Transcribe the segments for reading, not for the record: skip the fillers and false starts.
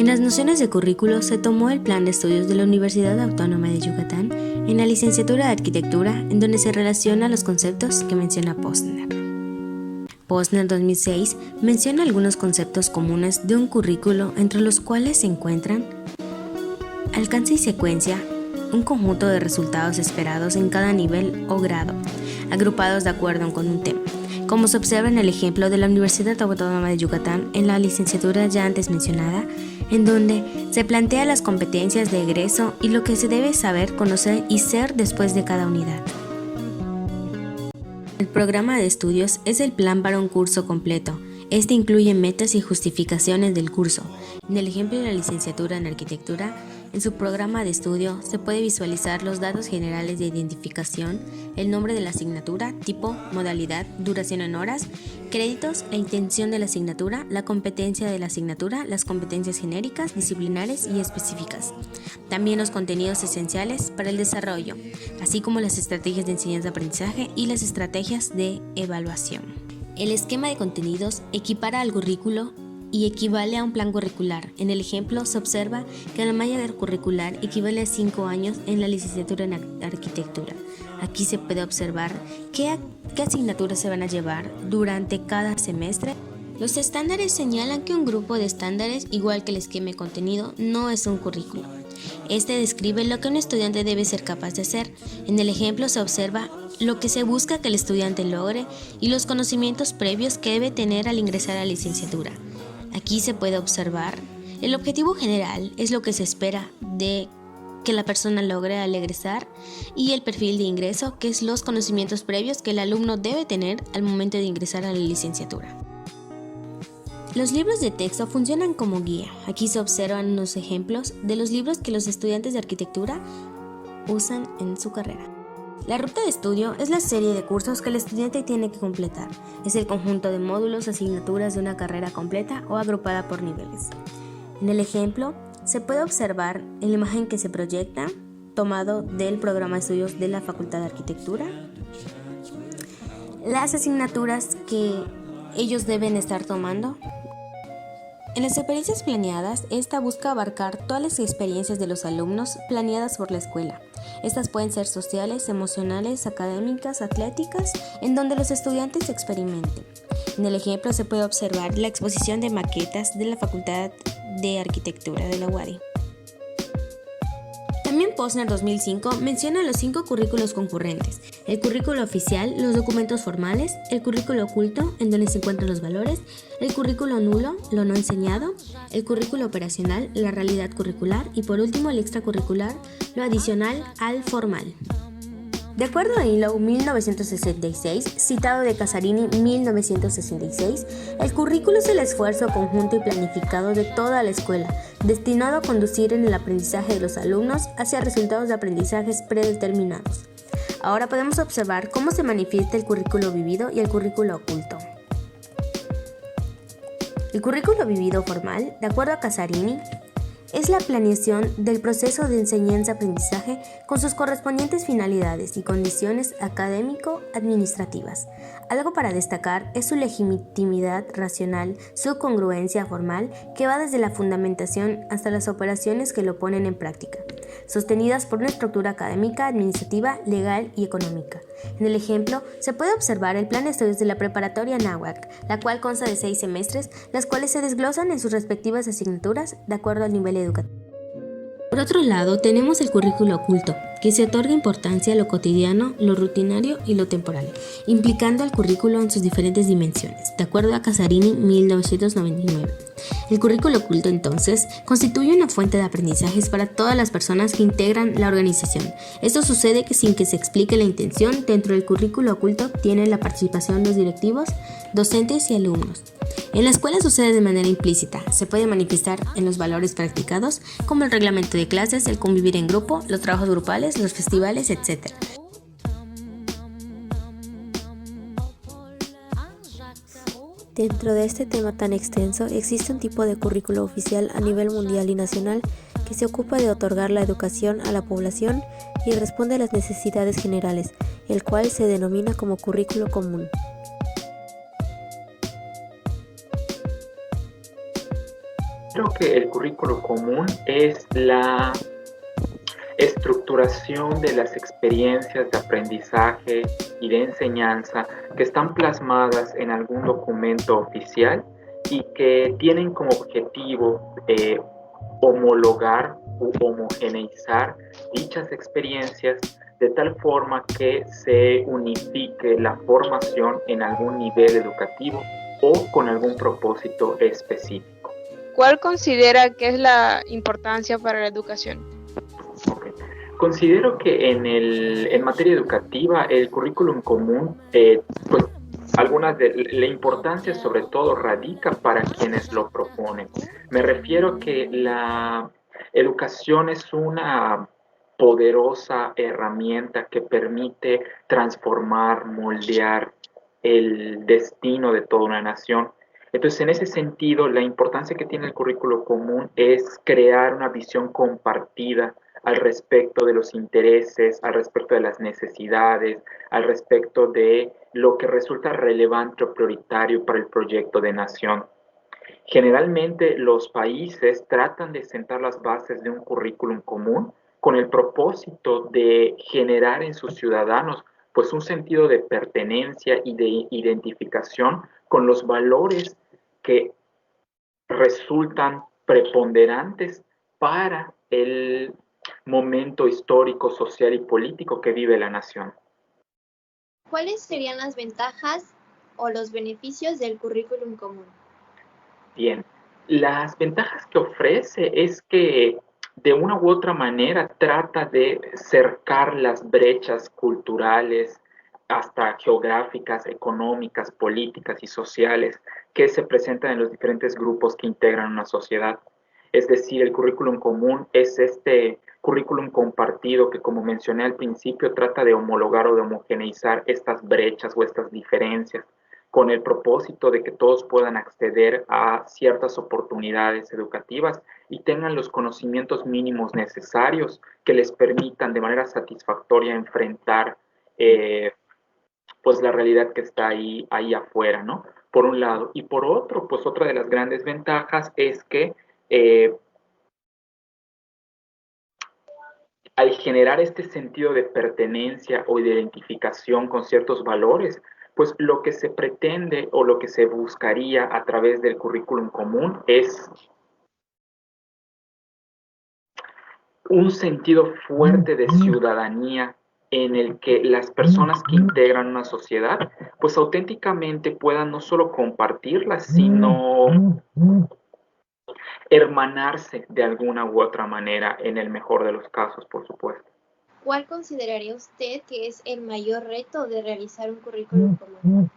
En las nociones de currículo se tomó el plan de estudios de la Universidad Autónoma de Yucatán en la licenciatura de Arquitectura, en donde se relaciona los conceptos que menciona Posner. Posner 2006 menciona algunos conceptos comunes de un currículo, entre los cuales se encuentran alcance y secuencia, un conjunto de resultados esperados en cada nivel o grado, agrupados de acuerdo con un tema, como se observa en el ejemplo de la Universidad Autónoma de Yucatán en la licenciatura ya antes mencionada, en donde se plantea las competencias de egreso y lo que se debe saber, conocer y ser después de cada unidad. El programa de estudios es el plan para un curso completo. Este incluye metas y justificaciones del curso. En el ejemplo de la licenciatura en Arquitectura, en su programa de estudio se puede visualizar los datos generales de identificación, el nombre de la asignatura, tipo, modalidad, duración en horas, créditos, la intención de la asignatura, la competencia de la asignatura, las competencias genéricas, disciplinares y específicas. También los contenidos esenciales para el desarrollo, así como las estrategias de enseñanza-aprendizaje y las estrategias de evaluación. El esquema de contenidos equipara al currículo y equivale a un plan curricular. En el ejemplo se observa que la malla curricular equivale a 5 años en la licenciatura en Arquitectura. Aquí se puede observar qué asignaturas se van a llevar durante cada semestre. Los estándares señalan que un grupo de estándares, igual que el esquema de contenido, no es un currículo. Este describe lo que un estudiante debe ser capaz de hacer. En el ejemplo se observa lo que se busca que el estudiante logre y los conocimientos previos que debe tener al ingresar a la licenciatura. Aquí se puede observar el objetivo general es lo que se espera de que la persona logre al egresar y el perfil de ingreso, que es los conocimientos previos que el alumno debe tener al momento de ingresar a la licenciatura. Los libros de texto funcionan como guía. Aquí se observan unos ejemplos de los libros que los estudiantes de arquitectura usan en su carrera. La ruta de estudio es la serie de cursos que el estudiante tiene que completar. Es el conjunto de módulos, asignaturas de una carrera completa o agrupada por niveles. En el ejemplo, se puede observar en la imagen que se proyecta, tomado del programa de estudios de la Facultad de Arquitectura, las asignaturas que ellos deben estar tomando. En las experiencias planeadas, esta busca abarcar todas las experiencias de los alumnos planeadas por la escuela. Estas pueden ser sociales, emocionales, académicas, atléticas, en donde los estudiantes experimenten. En el ejemplo se puede observar la exposición de maquetas de la Facultad de Arquitectura de la UADY. También Posner 2005 menciona los 5 currículos concurrentes: el currículo oficial, los documentos formales, el currículo oculto, en donde se encuentran los valores, el currículo nulo, lo no enseñado, el currículo operacional, la realidad curricular y por último el extracurricular, lo adicional al formal. De acuerdo a ILO 1966, citado de Casarini 1966, el currículo es el esfuerzo conjunto y planificado de toda la escuela, destinado a conducir en el aprendizaje de los alumnos hacia resultados de aprendizajes predeterminados. Ahora podemos observar cómo se manifiesta el currículo vivido y el currículo oculto. El currículo vivido formal, de acuerdo a Casarini, es la planeación del proceso de enseñanza-aprendizaje con sus correspondientes finalidades y condiciones académico-administrativas. Algo para destacar es su legitimidad racional, su congruencia formal, que va desde la fundamentación hasta las operaciones que lo ponen en práctica, sostenidas por una estructura académica, administrativa, legal y económica. En el ejemplo, se puede observar el plan de estudios de la preparatoria Náhuac, la cual consta de 6 semestres, las cuales se desglosan en sus respectivas asignaturas de acuerdo al nivel educativo. Por otro lado, tenemos el currículo oculto, que se otorga importancia a lo cotidiano, lo rutinario y lo temporal, implicando al currículo en sus diferentes dimensiones, de acuerdo a Casarini 1999. El currículo oculto, entonces, constituye una fuente de aprendizajes para todas las personas que integran la organización. Esto sucede sin que se explique la intención. Dentro del currículo oculto tiene la participación de los directivos, docentes y alumnos. En la escuela sucede de manera implícita, se puede manifestar en los valores practicados, como el reglamento de clases, el convivir en grupo, los trabajos grupales, los festivales, etc. Dentro de este tema tan extenso, existe un tipo de currículo oficial a nivel mundial y nacional que se ocupa de otorgar la educación a la población y responde a las necesidades generales, el cual se denomina como currículo común. Creo que el currículo común es la estructuración de las experiencias de aprendizaje y de enseñanza que están plasmadas en algún documento oficial y que tienen como objetivo homologar u homogeneizar dichas experiencias de tal forma que se unifique la formación en algún nivel educativo o con algún propósito específico. ¿Cuál considera que es la importancia para la educación? Okay. Considero que en materia educativa el currículum común, pues algunas de la importancia sobre todo radica para quienes lo proponen. Me refiero que la educación es una poderosa herramienta que permite transformar, moldear el destino de toda una nación. Entonces, en ese sentido, la importancia que tiene el currículo común es crear una visión compartida al respecto de los intereses, al respecto de las necesidades, al respecto de lo que resulta relevante o prioritario para el proyecto de nación. Generalmente los países tratan de sentar las bases de un currículum común con el propósito de generar en sus ciudadanos pues un sentido de pertenencia y de identificación con los valores que resultan preponderantes para el momento histórico, social y político que vive la nación. ¿Cuáles serían las ventajas o los beneficios del currículum común? Bien, las ventajas que ofrece es que de una u otra manera trata de cercar las brechas culturales, hasta geográficas, económicas, políticas y sociales que se presentan en los diferentes grupos que integran una sociedad. Es decir, el currículum común es este currículum compartido que, como mencioné al principio, trata de homologar o de homogeneizar estas brechas o estas diferencias con el propósito de que todos puedan acceder a ciertas oportunidades educativas y tengan los conocimientos mínimos necesarios que les permitan de manera satisfactoria enfrentar pues la realidad que está ahí afuera, ¿no? Por un lado. Y por otro, pues otra de las grandes ventajas es que al generar este sentido de pertenencia o de identificación con ciertos valores, pues lo que se pretende o lo que se buscaría a través del currículum común es un sentido fuerte de ciudadanía en el que las personas que integran una sociedad, pues auténticamente puedan no solo compartirla, sino hermanarse de alguna u otra manera, en el mejor de los casos, por supuesto. ¿Cuál consideraría usted que es el mayor reto de realizar un currículum común?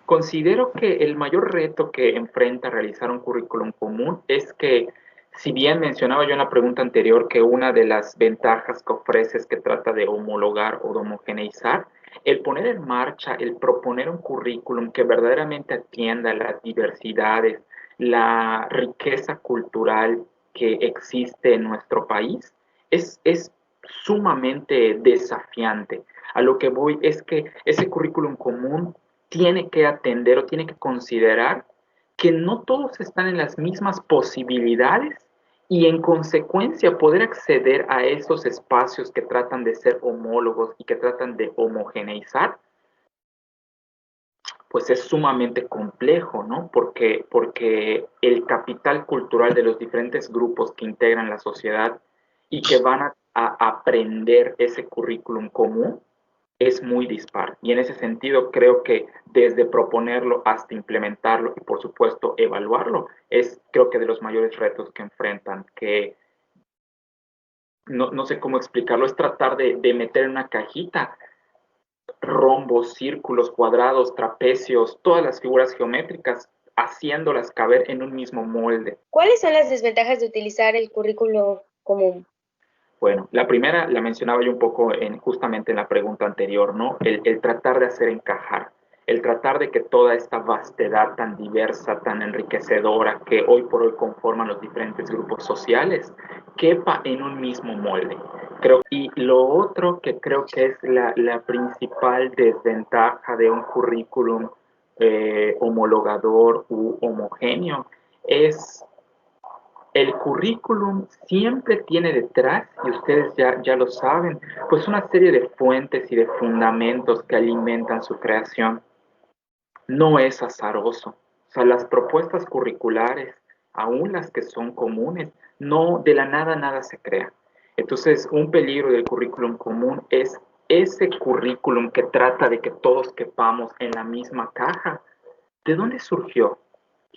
Considero que el mayor reto que enfrenta realizar un currículum común es que, si bien mencionaba yo en la pregunta anterior que una de las ventajas que ofrece es que trata de homologar o de homogeneizar, el poner en marcha, el proponer un currículum que verdaderamente atienda las diversidades, la riqueza cultural que existe en nuestro país, es sumamente desafiante. A lo que voy es que ese currículum común tiene que atender o tiene que considerar que no todos están en las mismas posibilidades y en consecuencia poder acceder a esos espacios que tratan de ser homólogos y que tratan de homogeneizar, pues es sumamente complejo, ¿no? Porque el capital cultural de los diferentes grupos que integran la sociedad y que van a aprender ese currículum común es muy dispar. Y en ese sentido creo que desde proponerlo hasta implementarlo y por supuesto evaluarlo es creo que de los mayores retos que enfrentan, que no sé cómo explicarlo, es tratar de meter en una cajita rombos, círculos, cuadrados, trapecios, todas las figuras geométricas, haciéndolas caber en un mismo molde. ¿Cuáles son las desventajas de utilizar el currículo común? Bueno, la primera la mencionaba yo un poco justamente en la pregunta anterior, ¿no? El tratar de hacer encajar, el tratar de que toda esta vastedad tan diversa, tan enriquecedora, que hoy por hoy conforman los diferentes grupos sociales, quepa en un mismo molde. Y lo otro que creo que es la principal desventaja de un currículum homologador u homogéneo es el currículum siempre tiene detrás, y ustedes ya lo saben, pues una serie de fuentes y de fundamentos que alimentan su creación. No es azaroso. O sea, las propuestas curriculares, aún las que son comunes, no de la nada se crea. Entonces, un peligro del currículum común es ese currículum que trata de que todos quepamos en la misma caja. ¿De dónde surgió?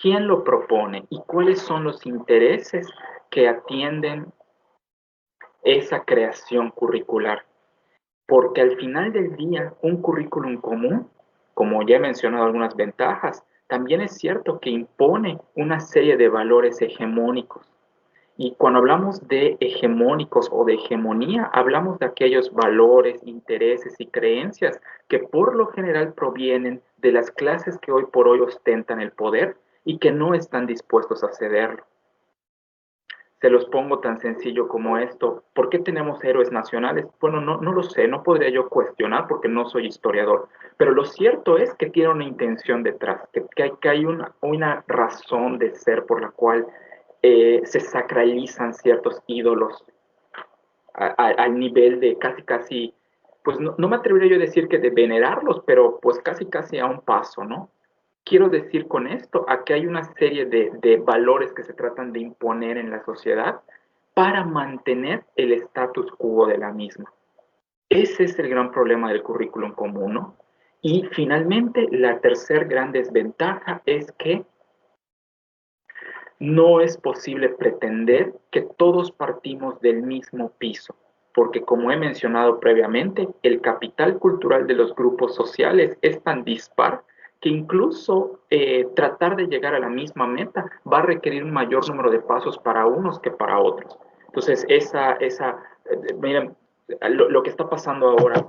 ¿Quién lo propone? ¿Y cuáles son los intereses que atienden esa creación curricular? Porque al final del día, un currículum común, como ya he mencionado algunas ventajas, también es cierto que impone una serie de valores hegemónicos. Y cuando hablamos de hegemónicos o de hegemonía, hablamos de aquellos valores, intereses y creencias que por lo general provienen de las clases que hoy por hoy ostentan el poder y que no están dispuestos a cederlo. Se los pongo tan sencillo como esto. ¿Por qué tenemos héroes nacionales? Bueno, no lo sé, no podría yo cuestionar porque no soy historiador, pero lo cierto es que tiene una intención detrás, que hay una razón de ser por la cual se sacralizan ciertos ídolos al nivel de casi, pues no me atrevería yo a decir que de venerarlos, pero pues casi a un paso, ¿no? Quiero decir con esto a que hay una serie de valores que se tratan de imponer en la sociedad para mantener el status quo de la misma. Ese es el gran problema del currículum común, ¿no? Y finalmente, la tercer gran desventaja es que no es posible pretender que todos partimos del mismo piso, porque como he mencionado previamente, el capital cultural de los grupos sociales es tan dispar que incluso tratar de llegar a la misma meta va a requerir un mayor número de pasos para unos que para otros. Entonces, miren, lo que está pasando ahora,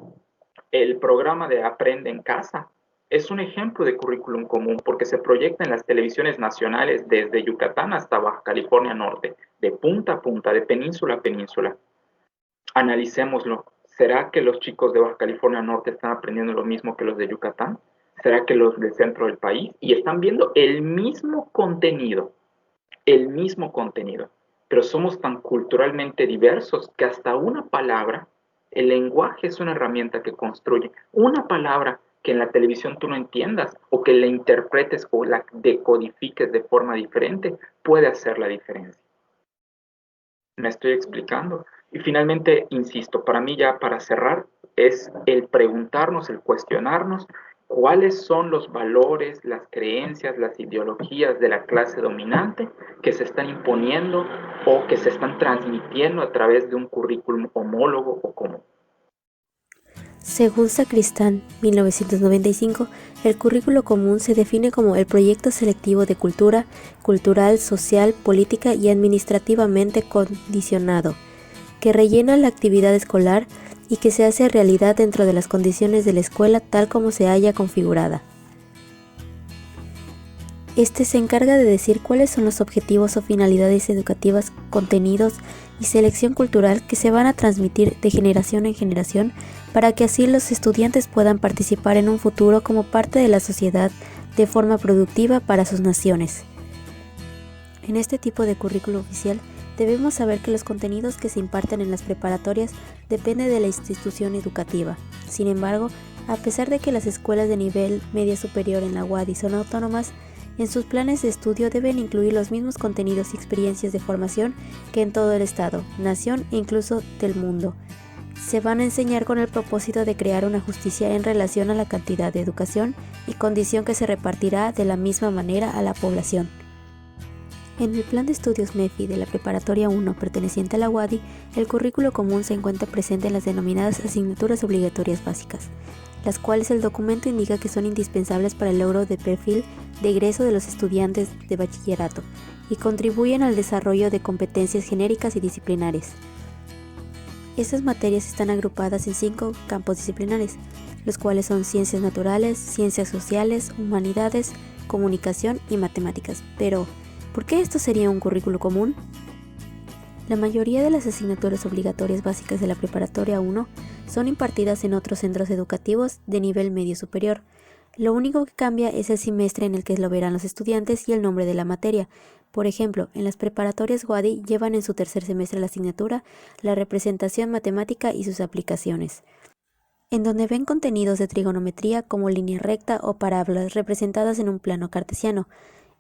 el programa de Aprende en Casa, es un ejemplo de currículum común porque se proyecta en las televisiones nacionales desde Yucatán hasta Baja California Norte, de punta a punta, de península a península. Analicémoslo. ¿Será que los chicos de Baja California Norte están aprendiendo lo mismo que los de Yucatán? ¿Será que los del centro del país? Y están viendo el mismo contenido, pero somos tan culturalmente diversos que hasta una palabra, el lenguaje es una herramienta que construye. Una palabra que en la televisión tú no entiendas o que la interpretes o la decodifiques de forma diferente puede hacer la diferencia. ¿Me estoy explicando? Y finalmente, insisto, para mí ya para cerrar, es el preguntarnos, el cuestionarnos cuáles son los valores, las creencias, las ideologías de la clase dominante que se están imponiendo o que se están transmitiendo a través de un currículum homólogo o común. Según Sacristán, 1995, el currículo común se define como el proyecto selectivo de cultura, cultural, social, política y administrativamente condicionado, que rellena la actividad escolar y que se hace realidad dentro de las condiciones de la escuela tal como se haya configurada. Este se encarga de decir cuáles son los objetivos o finalidades educativas, contenidos y selección cultural que se van a transmitir de generación en generación para que así los estudiantes puedan participar en un futuro como parte de la sociedad de forma productiva para sus naciones. En este tipo de currículo oficial debemos saber que los contenidos que se imparten en las preparatorias dependen de la institución educativa. Sin embargo, a pesar de que las escuelas de nivel media superior en la UADY son autónomas, en sus planes de estudio deben incluir los mismos contenidos y experiencias de formación que en todo el estado, nación e incluso del mundo. Se van a enseñar con el propósito de crear una justicia en relación a la cantidad de educación y condición que se repartirá de la misma manera a la población. En el plan de estudios MEFI de la Preparatoria 1 perteneciente a la UADY, el currículo común se encuentra presente en las denominadas asignaturas obligatorias básicas, las cuales el documento indica que son indispensables para el logro del perfil de egreso de los estudiantes de bachillerato y contribuyen al desarrollo de competencias genéricas y disciplinarias. Estas materias están agrupadas en 5 campos disciplinares, los cuales son ciencias naturales, ciencias sociales, humanidades, comunicación y matemáticas. Pero, ¿por qué esto sería un currículo común? La mayoría de las asignaturas obligatorias básicas de la Preparatoria 1 son impartidas en otros centros educativos de nivel medio superior, Lo único que cambia es el semestre en el que lo verán los estudiantes y el nombre de la materia. Por ejemplo, en las preparatorias WADI llevan en su tercer semestre la asignatura la representación matemática y sus aplicaciones, en donde ven contenidos de trigonometría como línea recta o parábolas representadas en un plano cartesiano.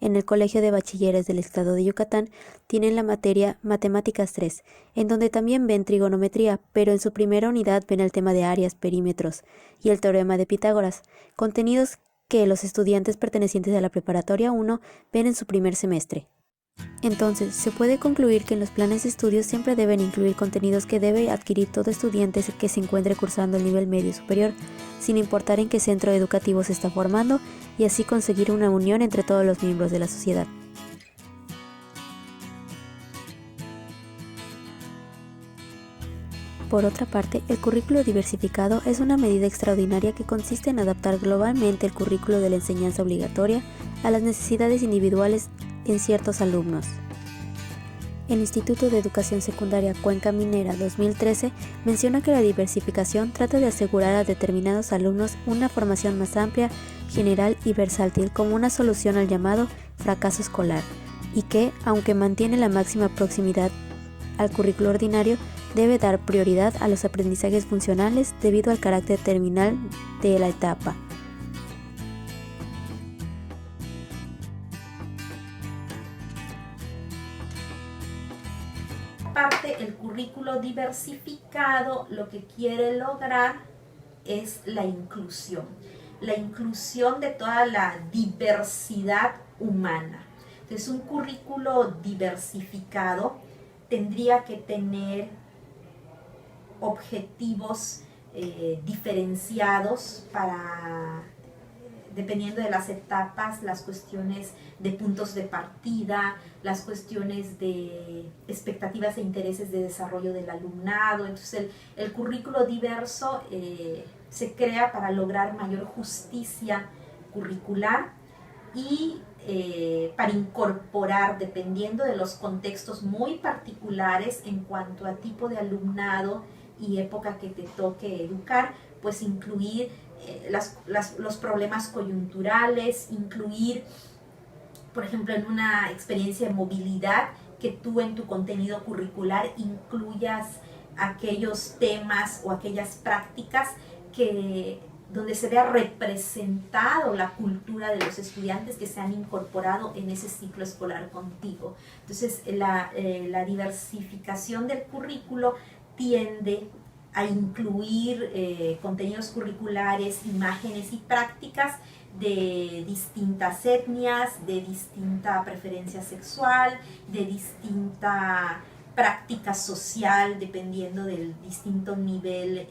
En el Colegio de Bachilleres del Estado de Yucatán tienen la materia Matemáticas 3, en donde también ven trigonometría, pero en su primera unidad ven el tema de áreas, perímetros y el teorema de Pitágoras, contenidos que los estudiantes pertenecientes a la Preparatoria 1 ven en su primer semestre. Entonces, se puede concluir que en los planes de estudios siempre deben incluir contenidos que debe adquirir todo estudiante que se encuentre cursando el nivel medio superior, sin importar en qué centro educativo se está formando, y así conseguir una unión entre todos los miembros de la sociedad. Por otra parte, el currículo diversificado es una medida extraordinaria que consiste en adaptar globalmente el currículo de la enseñanza obligatoria a las necesidades individuales en ciertos alumnos. El Instituto de Educación Secundaria Cuenca Minera 2013 menciona que la diversificación trata de asegurar a determinados alumnos una formación más amplia, general y versátil como una solución al llamado fracaso escolar, y que, aunque mantiene la máxima proximidad al currículo ordinario, debe dar prioridad a los aprendizajes funcionales debido al carácter terminal de la etapa. Aparte, el currículo diversificado lo que quiere lograr es la inclusión de toda la diversidad humana. Entonces, un currículo diversificado tendría que tener objetivos diferenciados para, dependiendo de las etapas, las cuestiones de puntos de partida, las cuestiones de expectativas e intereses de desarrollo del alumnado. Entonces el currículo diverso se crea para lograr mayor justicia curricular y para incorporar, dependiendo de los contextos muy particulares en cuanto a tipo de alumnado y época que te toque educar, pues incluir los problemas coyunturales, incluir, por ejemplo, en una experiencia de movilidad, que tú en tu contenido curricular incluyas aquellos temas o aquellas prácticas donde se vea representado la cultura de los estudiantes que se han incorporado en ese ciclo escolar contigo. Entonces, la diversificación del currículo tiende a incluir contenidos curriculares, imágenes y prácticas de distintas etnias, de distinta preferencia sexual, de distinta práctica social, dependiendo del distinto nivel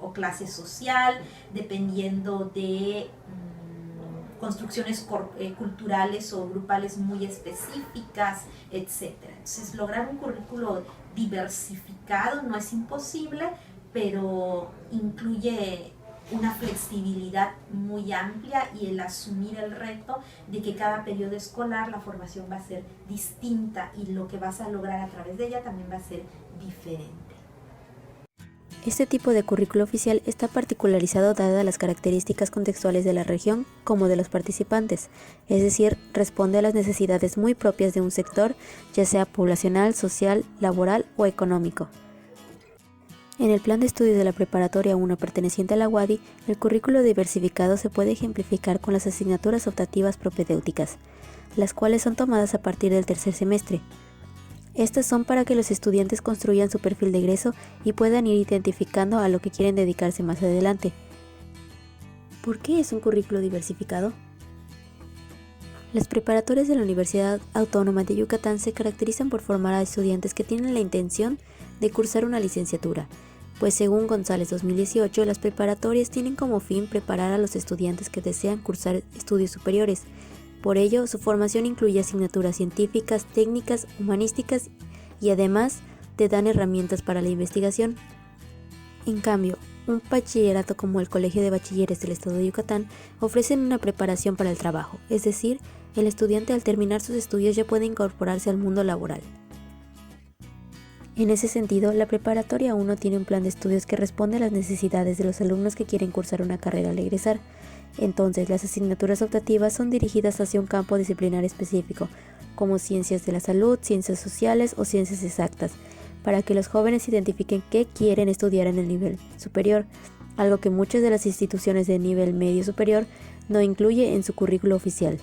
o clase social, dependiendo de construcciones culturales o grupales muy específicas, etc. Entonces, lograr un currículo diversificado no es imposible, pero incluye una flexibilidad muy amplia y el asumir el reto de que cada periodo escolar la formación va a ser distinta y lo que vas a lograr a través de ella también va a ser diferente. Este tipo de currículo oficial está particularizado dadas las características contextuales de la región como de los participantes, es decir, responde a las necesidades muy propias de un sector, ya sea poblacional, social, laboral o económico. En el plan de estudios de la Preparatoria 1 perteneciente a la UADY, el currículo diversificado se puede ejemplificar con las asignaturas optativas propedéuticas, las cuales son tomadas a partir del tercer semestre. Estas son para que los estudiantes construyan su perfil de egreso y puedan ir identificando a lo que quieren dedicarse más adelante. ¿Por qué es un currículo diversificado? Las preparatorias de la Universidad Autónoma de Yucatán se caracterizan por formar a estudiantes que tienen la intención de cursar una licenciatura, pues según González 2018, las preparatorias tienen como fin preparar a los estudiantes que desean cursar estudios superiores. Por ello, su formación incluye asignaturas científicas, técnicas, humanísticas y además te dan herramientas para la investigación. En cambio, un bachillerato como el Colegio de Bachilleres del Estado de Yucatán ofrecen una preparación para el trabajo, es decir, el estudiante al terminar sus estudios ya puede incorporarse al mundo laboral. En ese sentido, la Preparatoria 1 tiene un plan de estudios que responde a las necesidades de los alumnos que quieren cursar una carrera al egresar. Entonces, las asignaturas optativas son dirigidas hacia un campo disciplinar específico, como ciencias de la salud, ciencias sociales o ciencias exactas, para que los jóvenes identifiquen qué quieren estudiar en el nivel superior, algo que muchas de las instituciones de nivel medio superior no incluye en su currículo oficial.